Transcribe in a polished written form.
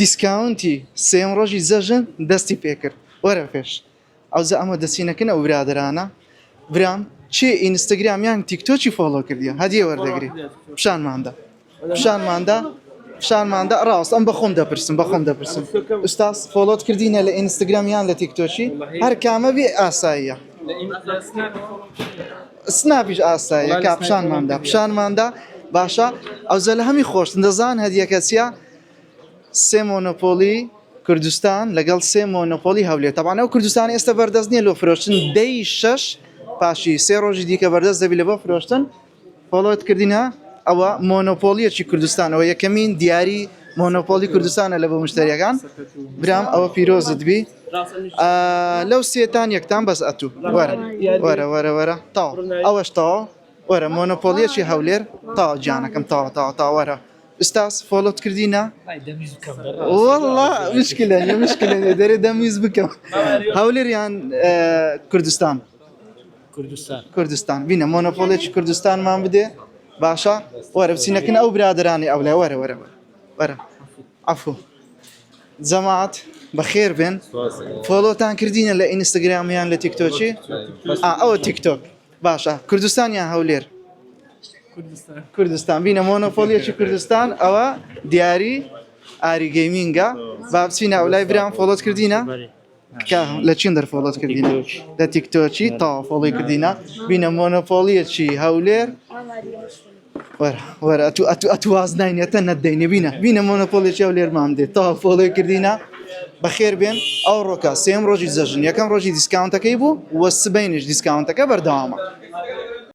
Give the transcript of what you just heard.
دیسکاونتی سێم ڕۆژی زەژن دەستی پێکرد وەرە پێش ئەوزە ئەمە دەسینەکەن ئەو برادرانە برام چێ ئینستاگرامیان تیکتۆکی فۆڵۆ کردیە هەدیە وەردەگری پیشانماندا ڕاست ئەم بەخۆم دەپرسم ئوستاس فۆڵۆت کردینە لە ئینستاگرامیان لە تیکتۆکی هەر کامە بێ ئاساییە سناپیش ئاساییە کا پیشانماندا باشە ئەوزە لە هەمی خۆش دەزان هەدیەکە چیە سێ مۆنۆپۆلی کوردستان لەگەڵ سێ مۆنۆپۆلی هەولێر تەبان ئەو کوردستانی ئێستا بەردەست نییە لۆ فرۆشتن دەی شەش پاشی سێ ڕۆژی دیکە بەردەست دەبی لە بۆ فرۆشتن فۆڵۆت کردینە ئەوە مۆنۆپۆلیەکی کوردستانەوە یەکەمین دیاری مۆنۆپۆلی کوردستانە لە بۆ مشتریەکان برام ئەوە پیرۆزت بی لەو سێتان یەکتان بەس ئەتوو وەرە تاو ئەوەش تاوە وەرە مۆنۆپۆلیەکی هەولێر تاو جانەکەم تاوە وەرە ئستاس فۆڵۆت کردینە وەڵڵا مشکلە دەرێ دەمیز بکەم هەولێریان کوردستان بینە مۆنۆپۆلێکی کوردستانمان بدێ باشە وەرە بچینەکەن ئەو برادرانی ئەو لای وەرە عەفو جەماعەت بەخێر بێن فۆڵۆتان کردینە لە ئینستاگرامیان لە تیکتۆکی ئەوە تیکتۆک باشە کوردستان یان هەولێر کوردستان بینە مۆنۆپۆلیەکی کوردستان ئەوە دیاری ئاری گەیمینگە با بچینە ئەو لای برام فۆڵۆت کردینە لە چین دەرفۆڵۆت کردینە لە تیکتۆکی تاوا فۆڵی کردینە بینە مۆنۆپۆلیەکی هەولێر وەرە ئەتواز ناینێتە نەدەینێ بینە مۆنۆپۆلیەکی هەولێرمان دێت تاوا فۆڵی کردینە بەخێر بێن ئەو ڕۆکە سێم ڕۆژی زەژن یەکەم ڕۆژی دیسکاونتەکەی بوو وە سبەینش دیسکاونتەکە بەردەوامە